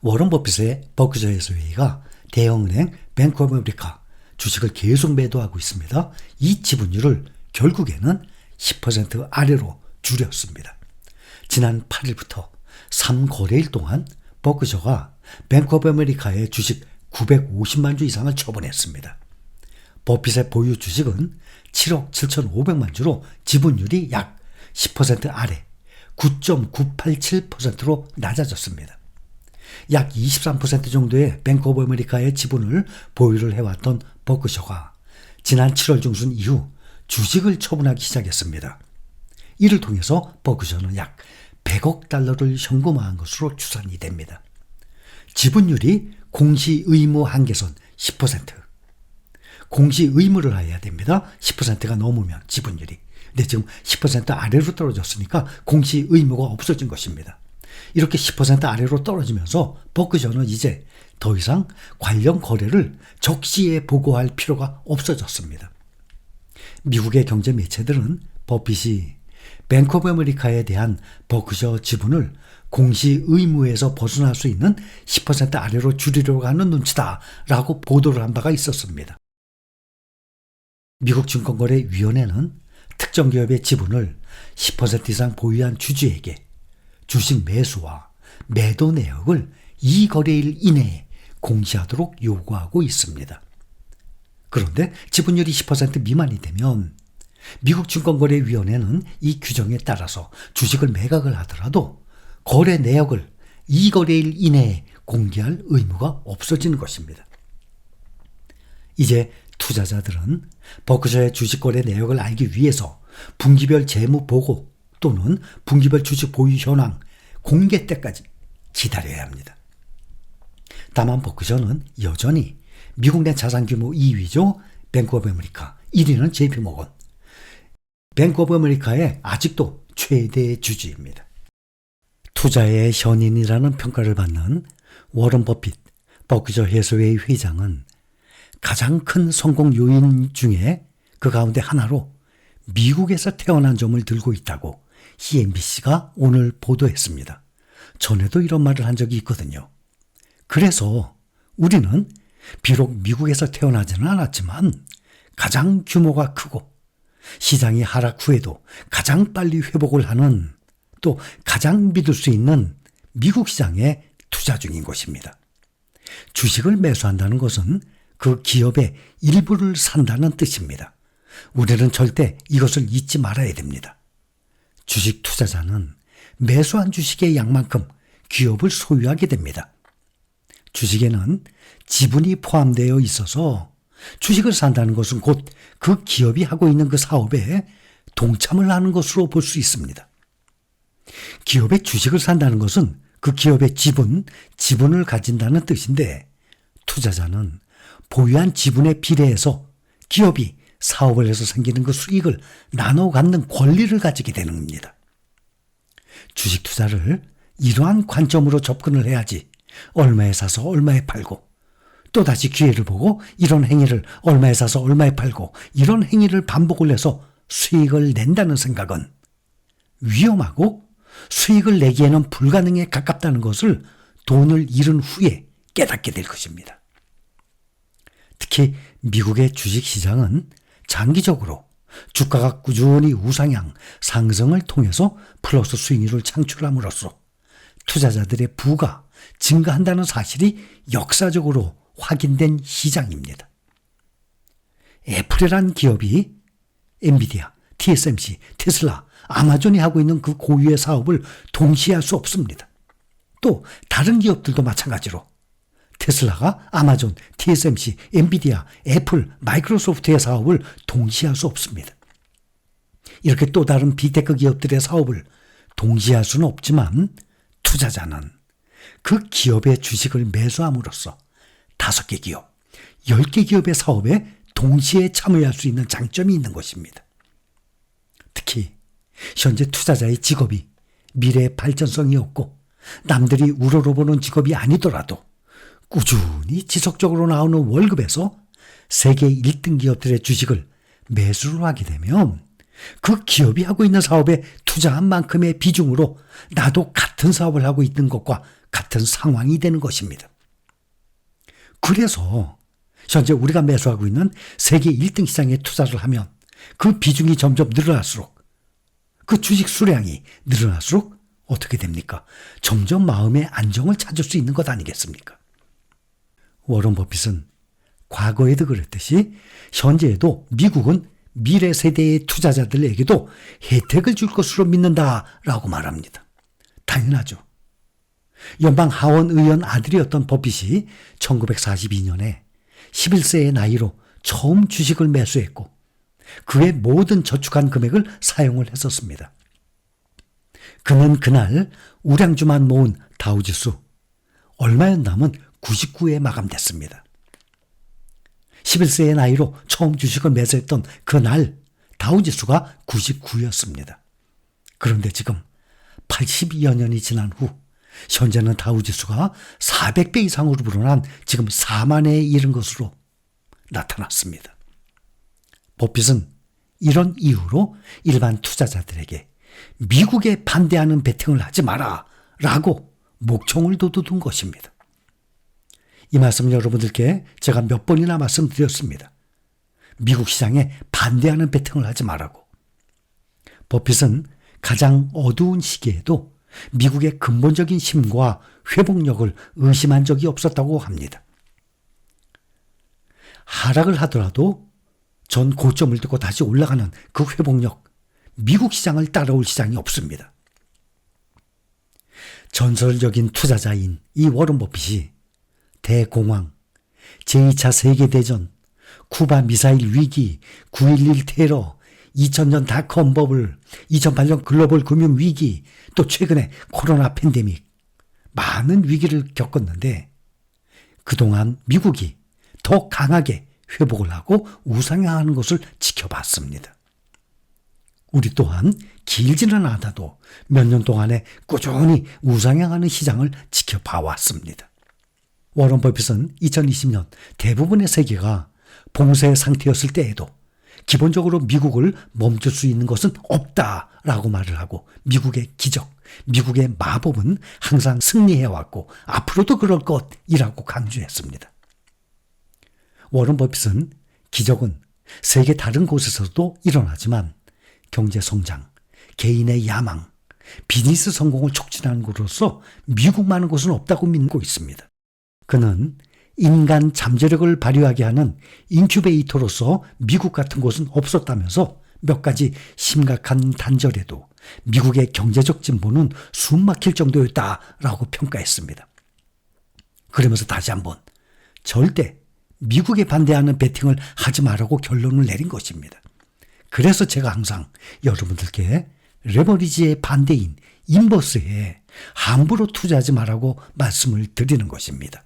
워런 버핏의 버크셔 해서웨이가 대형은행 뱅크 오브 아메리카 주식을 계속 매도하고 있습니다. 이 지분율을 결국에는 10% 아래로 줄였습니다. 지난 8일부터 3거래일 동안 버크셔가 뱅크 오브 아메리카의 주식 950만 주 이상을 처분했습니다. 버핏의 보유 주식은 7억 7,500만 주로 지분율이 약 10% 아래 9.987%로 낮아졌습니다. 약 23% 정도의 뱅크 오브 아메리카의 지분을 보유를 해왔던 버크셔가 지난 7월 중순 이후 주식을 처분하기 시작했습니다. 이를 통해서 버크셔는 약 100억 달러를 현금화한 것으로 추산이 됩니다. 지분율이 공시 의무 한계선 10%. 공시 의무를 해야 됩니다. 10%가 넘으면 지분율이. 근데 지금 10% 아래로 떨어졌으니까 공시 의무가 없어진 것입니다. 이렇게 10% 아래로 떨어지면서 버크셔는 이제 더 이상 관련 거래를 적시에 보고할 필요가 없어졌습니다. 미국의 경제 매체들은 버핏이 뱅크 오브 아메리카에 대한 버크셔 지분을 공시 의무에서 벗어날 수 있는 10% 아래로 줄이려고 하는 눈치다라고 보도를 한 바가 있었습니다. 미국 증권거래위원회는 특정 기업의 지분을 10% 이상 보유한 주주에게 주식 매수와 매도 내역을 이 거래일 이내에 공시하도록 요구하고 있습니다. 그런데 지분율이 10% 미만이 되면 미국 증권거래위원회는 이 규정에 따라서 주식을 매각을 하더라도 거래 내역을 이 거래일 이내에 공개할 의무가 없어지는 것입니다. 이제 투자자들은 버크셔의 주식 거래 내역을 알기 위해서 분기별 재무 보고 또는 분기별 주식 보유 현황 공개 때까지 기다려야 합니다. 다만 버크셔는 여전히 미국 내 자산 규모 2위죠. 뱅크 오브 아메리카 1위는 JP 모건. 뱅크 오브 아메리카의 아직도 최대 주주입니다. 투자의 현인이라는 평가를 받는 워런 버핏 버크셔 해서웨이 회장은 가장 큰 성공 요인 중에 그 가운데 하나로 미국에서 태어난 점을 들고 있다고 CNBC가 오늘 보도했습니다. 전에도 이런 말을 한 적이 있거든요. 그래서 우리는 비록 미국에서 태어나지는 않았지만 가장 규모가 크고 시장이 하락 후에도 가장 빨리 회복을 하는 또 가장 믿을 수 있는 미국 시장에 투자 중인 것입니다. 주식을 매수한다는 것은 그 기업의 일부를 산다는 뜻입니다. 우리는 절대 이것을 잊지 말아야 됩니다. 주식 투자자는 매수한 주식의 양만큼 기업을 소유하게 됩니다. 주식에는 지분이 포함되어 있어서 주식을 산다는 것은 곧 그 기업이 하고 있는 그 사업에 동참을 하는 것으로 볼 수 있습니다. 기업의 주식을 산다는 것은 그 기업의 지분을 가진다는 뜻인데 투자자는 보유한 지분에 비례해서 기업이 사업을 해서 생기는 그 수익을 나눠 갖는 권리를 가지게 되는 겁니다. 주식 투자를 이러한 관점으로 접근을 해야지 얼마에 사서 얼마에 팔고 또다시 기회를 보고 이런 행위를 얼마에 사서 얼마에 팔고 이런 행위를 반복을 해서 수익을 낸다는 생각은 위험하고 수익을 내기에는 불가능에 가깝다는 것을 돈을 잃은 후에 깨닫게 될 것입니다. 특히 미국의 주식시장은 장기적으로 주가가 꾸준히 우상향 상승을 통해서 플러스 수익률을 창출함으로써 투자자들의 부가 증가한다는 사실이 역사적으로 확인된 시장입니다. 애플이란 기업이 엔비디아, TSMC, 테슬라, 아마존이 하고 있는 그 고유의 사업을 동시에 할 수 없습니다. 또 다른 기업들도 마찬가지로 테슬라가 아마존, TSMC, 엔비디아, 애플, 마이크로소프트의 사업을 동시에 할 수 없습니다. 이렇게 또 다른 빅테크 기업들의 사업을 동시에 할 수는 없지만 투자자는 그 기업의 주식을 매수함으로써 5개 기업, 10개 기업의 사업에 동시에 참여할 수 있는 장점이 있는 것입니다. 특히 현재 투자자의 직업이 미래의 발전성이 없고 남들이 우러러보는 직업이 아니더라도 꾸준히 지속적으로 나오는 월급에서 세계 1등 기업들의 주식을 매수를 하게 되면 그 기업이 하고 있는 사업에 투자한 만큼의 비중으로 나도 같은 사업을 하고 있는 것과 같은 상황이 되는 것입니다. 그래서 현재 우리가 매수하고 있는 세계 1등 시장에 투자를 하면 그 비중이 점점 늘어날수록, 그 주식 수량이 늘어날수록 어떻게 됩니까? 점점 마음의 안정을 찾을 수 있는 것 아니겠습니까? 워런 버핏은 과거에도 그랬듯이 현재에도 미국은 미래 세대의 투자자들에게도 혜택을 줄 것으로 믿는다라고 말합니다. 당연하죠. 연방 하원 의원 아들이었던 버핏이 1942년에 11세의 나이로 처음 주식을 매수했고 그의 모든 저축한 금액을 사용을 했었습니다. 그는 그날 우량주만 모은 다우지수 얼마였냐면 99에 마감됐습니다. 11세의 나이로 처음 주식을 매수했던 그날 다우지수가 99였습니다. 그런데 지금 82여 년이 지난 후 현재는 다우지수가 400배 이상으로 불어난 지금 4만에 이른 것으로 나타났습니다. 버핏은 이런 이유로 일반 투자자들에게 미국에 반대하는 베팅을 하지 마라 라고 목청을 돋워둔 것입니다. 이 말씀 여러분들께 제가 몇 번이나 말씀드렸습니다. 미국 시장에 반대하는 베팅을 하지 말라고. 버핏은 가장 어두운 시기에도 미국의 근본적인 힘과 회복력을 의심한 적이 없었다고 합니다. 하락을 하더라도 전 고점을 듣고 다시 올라가는 그 회복력, 미국 시장을 따라올 시장이 없습니다. 전설적인 투자자인 이 워런 버핏이 대공황, 제2차 세계대전, 쿠바 미사일 위기, 9.11 테러, 2000년 닷컴 버블, 2008년 글로벌 금융 위기, 또 최근에 코로나 팬데믹, 많은 위기를 겪었는데 그동안 미국이 더 강하게 회복을 하고 우상향하는 것을 지켜봤습니다. 우리 또한 길지는 않아도 몇 년 동안에 꾸준히 우상향하는 시장을 지켜봐왔습니다. 워런 버핏은 2020년 대부분의 세계가 봉쇄 상태였을 때에도 기본적으로 미국을 멈출 수 있는 것은 없다라고 말을 하고 미국의 기적, 미국의 마법은 항상 승리해왔고 앞으로도 그럴 것이라고 강조했습니다. 워런 버핏은 기적은 세계 다른 곳에서도 일어나지만 경제 성장, 개인의 야망, 비즈니스 성공을 촉진하는 곳으로서 미국만한 곳은 없다고 믿고 있습니다. 그는 인간 잠재력을 발휘하게 하는 인큐베이터로서 미국 같은 곳은 없었다면서 몇 가지 심각한 단절에도 미국의 경제적 진보는 숨막힐 정도였다라고 평가했습니다. 그러면서 다시 한번 절대 미국에 반대하는 베팅을 하지 말라고 결론을 내린 것입니다. 그래서 제가 항상 여러분들께 레버리지의 반대인 인버스에 함부로 투자하지 말라고 말씀을 드리는 것입니다.